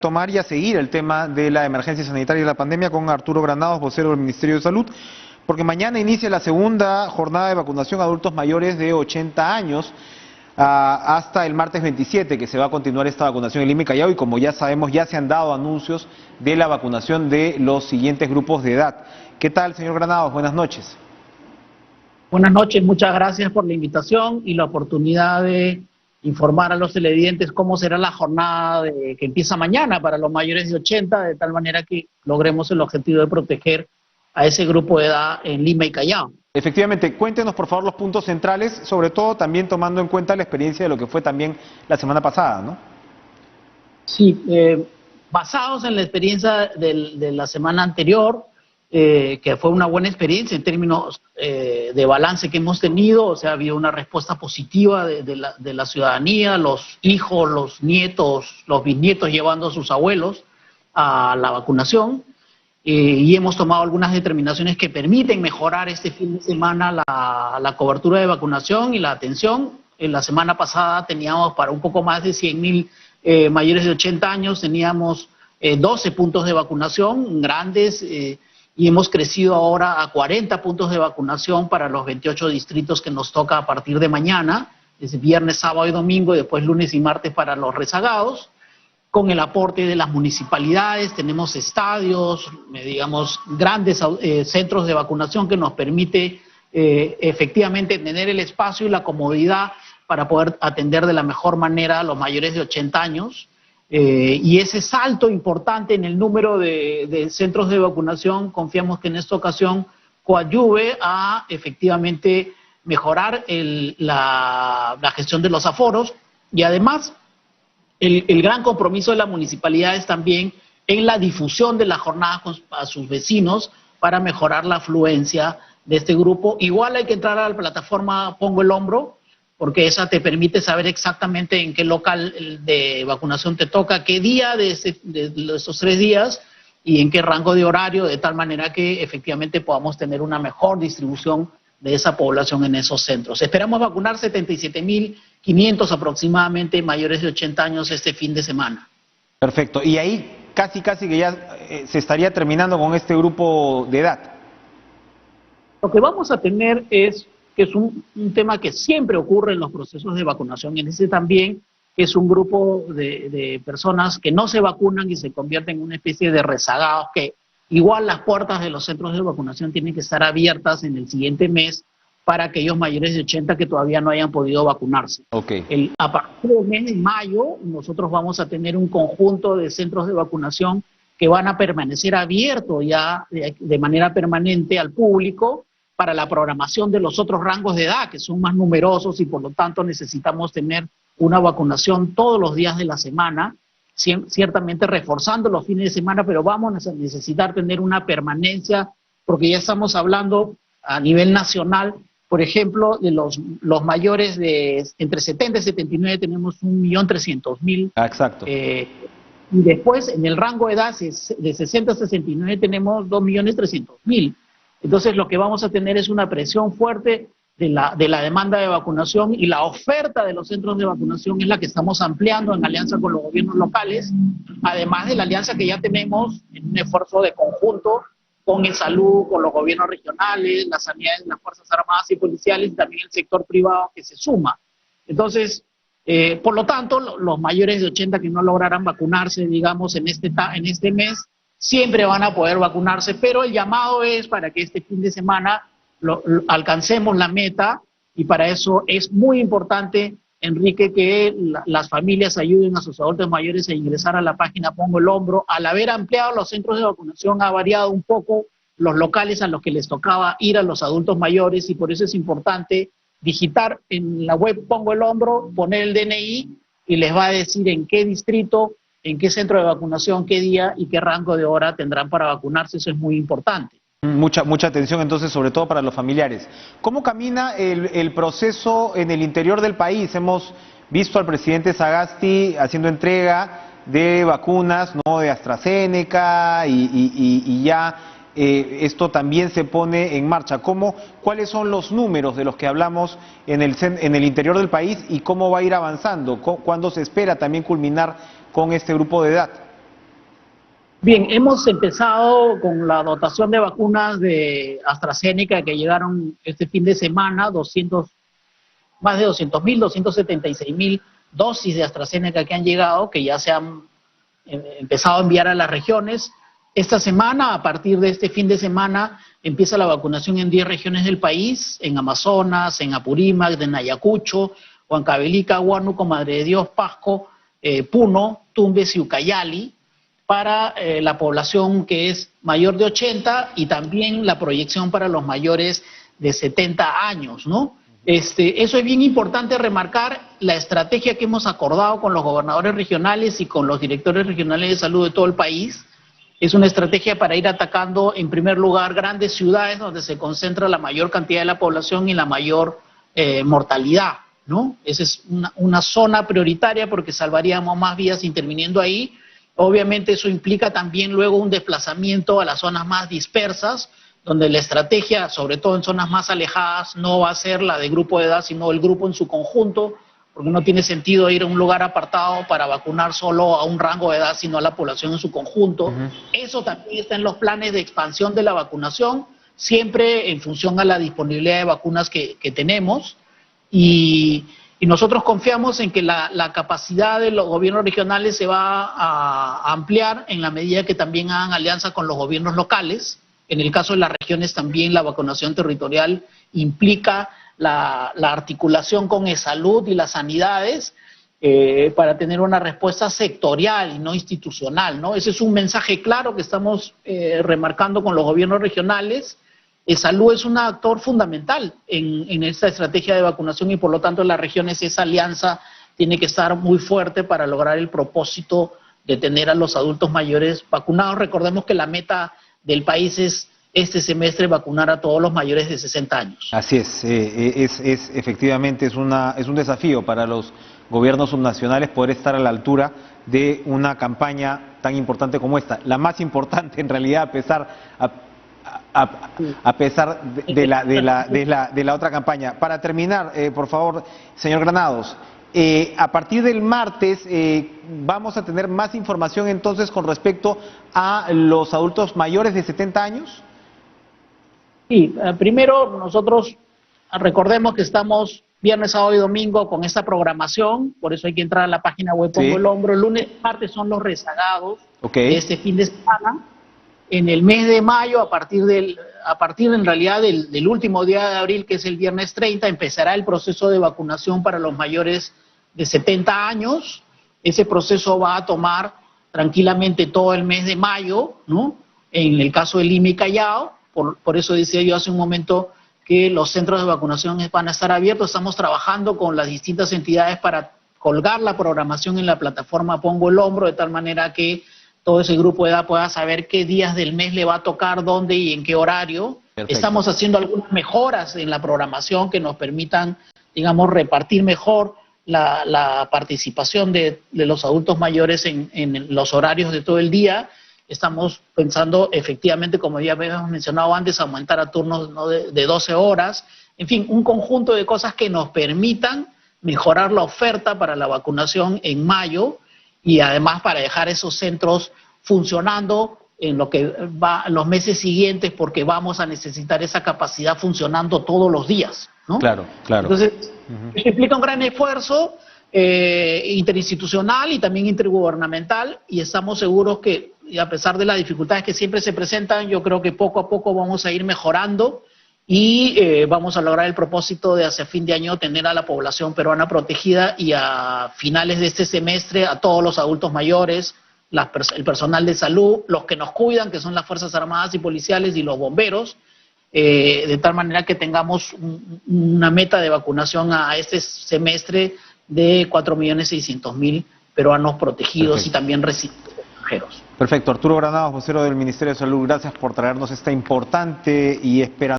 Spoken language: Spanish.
Tomar y a seguir el tema de la emergencia sanitaria y la pandemia con Arturo Granados, vocero del Ministerio de Salud, porque mañana inicia la segunda jornada de vacunación a adultos mayores de 80 años hasta el martes 27, que se va a continuar esta vacunación en Lima y Callao, y como ya sabemos, ya se han dado anuncios de la vacunación de los siguientes grupos de edad. ¿Qué tal, señor Granados? Buenas noches. Buenas noches, muchas gracias por la invitación y la oportunidad de informar a los televidentes cómo será la jornada que empieza mañana para los mayores de 80, de tal manera que logremos el objetivo de proteger a ese grupo de edad en Lima y Callao. Efectivamente, cuéntenos por favor los puntos centrales, sobre todo también tomando en cuenta la experiencia de lo que fue también la semana pasada, ¿no? Sí, basados en la experiencia de la semana anterior, que fue una buena experiencia en términos de balance que hemos tenido, o sea, ha habido una respuesta positiva de la ciudadanía, los hijos, los nietos, los bisnietos llevando a sus abuelos a la vacunación, y hemos tomado algunas determinaciones que permiten mejorar este fin de semana la cobertura de vacunación y la atención. En la semana pasada teníamos para un poco más de 100.000 mayores de 80 años, teníamos 12 puntos de vacunación grandes, y hemos crecido ahora a 40 puntos de vacunación para los 28 distritos que nos toca a partir de mañana, es viernes, sábado y domingo, y después lunes y martes para los rezagados. Con el aporte de las municipalidades, tenemos estadios, digamos, grandes centros de vacunación que nos permite efectivamente tener el espacio y la comodidad para poder atender de la mejor manera a los mayores de 80 años. Y ese salto importante en el número de centros de vacunación, confiamos que en esta ocasión coadyuve a efectivamente mejorar la gestión de los aforos, y además el gran compromiso de la municipalidad es también en la difusión de la jornada a sus vecinos para mejorar la afluencia de este grupo. Igual hay que entrar a la plataforma Pongo el Hombro, porque esa te permite saber exactamente en qué local de vacunación te toca, qué día de esos 3 días y en qué rango de horario, de tal manera que efectivamente podamos tener una mejor distribución de esa población en esos centros. Esperamos vacunar 77.500 aproximadamente mayores de 80 años este fin de semana. Perfecto. Y ahí casi que ya se estaría terminando con este grupo de edad. Lo que vamos a tener es un tema que siempre ocurre en los procesos de vacunación, y en ese también es un grupo de personas que no se vacunan y se convierten en una especie de rezagados, que igual las puertas de los centros de vacunación tienen que estar abiertas en el siguiente mes para aquellos mayores de 80 que todavía no hayan podido vacunarse. Okay. A partir del mes de mayo nosotros vamos a tener un conjunto de centros de vacunación que van a permanecer abiertos ya de manera permanente al público para la programación de los otros rangos de edad, que son más numerosos, y por lo tanto necesitamos tener una vacunación todos los días de la semana, ciertamente reforzando los fines de semana, pero vamos a necesitar tener una permanencia, porque ya estamos hablando a nivel nacional, por ejemplo, de los mayores de entre 70 y 79 tenemos 1.300.000. Exacto. Y después en el rango de edad de 60 a 69 tenemos 2.300.000. Entonces lo que vamos a tener es una presión fuerte de la demanda de vacunación, y la oferta de los centros de vacunación es la que estamos ampliando en alianza con los gobiernos locales, además de la alianza que ya tenemos en un esfuerzo de conjunto con el salud, con los gobiernos regionales, las sanidades, las Fuerzas Armadas y Policiales, y también el sector privado que se suma. Entonces, por lo tanto, los mayores de 80 que no lograran vacunarse, digamos, en este mes, siempre van a poder vacunarse, pero el llamado es para que este fin de semana alcancemos la meta, y para eso es muy importante, Enrique, que las familias ayuden a sus adultos mayores a ingresar a la página Pongo el Hombro. Al haber ampliado los centros de vacunación ha variado un poco los locales a los que les tocaba ir a los adultos mayores, y por eso es importante digitar en la web Pongo el Hombro, poner el DNI, y les va a decir en qué distrito, en qué centro de vacunación, qué día y qué rango de hora tendrán para vacunarse. Eso es muy importante. Mucha atención entonces, sobre todo para los familiares. ¿Cómo camina el proceso en el interior del país? Hemos visto al presidente Sagasti haciendo entrega de vacunas, ¿no?, de AstraZeneca, y ya esto también se pone en marcha. ¿Cuáles son los números de los que hablamos en el interior del país, y cómo va a ir avanzando? ¿Cuándo se espera también culminar con este grupo de edad? Bien, hemos empezado con la dotación de vacunas de AstraZeneca que llegaron este fin de semana, más de 200.000, 276.000 dosis de AstraZeneca que han llegado, que ya se han empezado a enviar a las regiones. Esta semana, a partir de este fin de semana, empieza la vacunación en 10 regiones del país, en Amazonas, en Apurímac, en Ayacucho, Huancavelica, Huánuco, Madre de Dios, Pasco, Puno, Tumbes y Ucayali, para la población que es mayor de 80 y también la proyección para los mayores de 70 años, ¿no? Eso es bien importante remarcar, la estrategia que hemos acordado con los gobernadores regionales y con los directores regionales de salud de todo el país. Es una estrategia para ir atacando, en primer lugar, grandes ciudades donde se concentra la mayor cantidad de la población y la mayor mortalidad, ¿no? Esa es una zona prioritaria porque salvaríamos más vidas interviniendo ahí. Obviamente eso implica también luego un desplazamiento a las zonas más dispersas, donde la estrategia, sobre todo en zonas más alejadas, no va a ser la de grupo de edad, sino el grupo en su conjunto, porque no tiene sentido ir a un lugar apartado para vacunar solo a un rango de edad, sino a la población en su conjunto. Eso también está en los planes de expansión de la vacunación, siempre en función a la disponibilidad de vacunas que tenemos, y nosotros confiamos en que la capacidad de los gobiernos regionales se va a ampliar en la medida que también hagan alianza con los gobiernos locales. En el caso de las regiones también la vacunación territorial implica la articulación con eSalud y las sanidades para tener una respuesta sectorial y no institucional, ¿no? Ese es un mensaje claro que estamos remarcando con los gobiernos regionales. eSalud es un actor fundamental en esta estrategia de vacunación y por lo tanto en las regiones esa alianza tiene que estar muy fuerte para lograr el propósito de tener a los adultos mayores vacunados. Recordemos que la meta del país es este semestre vacunar a todos los mayores de 60 años. Así es, efectivamente es un desafío para los gobiernos subnacionales poder estar a la altura de una campaña tan importante como esta, la más importante en realidad a pesar de la otra campaña. Para terminar, por favor, señor Granados, a partir del martes vamos a tener más información entonces con respecto a los adultos mayores de 70 años. Sí, primero nosotros recordemos que estamos viernes, sábado y domingo con esta programación, por eso hay que entrar a la página web Pongo el Hombro. El lunes y martes son los rezagados de este fin de semana. En el mes de mayo, a partir en realidad del último día de abril, que es el viernes 30, empezará el proceso de vacunación para los mayores de 70 años. Ese proceso va a tomar tranquilamente todo el mes de mayo, ¿no? En el caso del Lima y Callao, por eso decía yo hace un momento que los centros de vacunación van a estar abiertos. Estamos trabajando con las distintas entidades para colgar la programación en la plataforma Pongo el Hombro, de tal manera que todo ese grupo de edad pueda saber qué días del mes le va a tocar, dónde y en qué horario. Perfecto. Estamos haciendo algunas mejoras en la programación que nos permitan, digamos, repartir mejor la participación de los adultos mayores en los horarios de todo el día. Estamos pensando efectivamente, como ya habíamos mencionado antes, aumentar a turnos, ¿no?, de 12 horas. En fin, un conjunto de cosas que nos permitan mejorar la oferta para la vacunación en mayo y además para dejar esos centros funcionando en lo que va los meses siguientes, porque vamos a necesitar esa capacidad funcionando todos los días, ¿no? Claro, claro. Entonces, eso implica un gran esfuerzo interinstitucional y también intergubernamental, y estamos seguros que, y a pesar de las dificultades que siempre se presentan, yo creo que poco a poco vamos a ir mejorando y vamos a lograr el propósito de hacia fin de año tener a la población peruana protegida y a finales de este semestre a todos los adultos mayores, el personal de salud, los que nos cuidan, que son las Fuerzas Armadas y Policiales y los bomberos, de tal manera que tengamos una meta de vacunación a este semestre de 4.600.000 peruanos protegidos. Perfecto. Y también residentes extranjeros. Perfecto. Arturo Granados, vocero del Ministerio de Salud, gracias por traernos esta importante y esperanzadora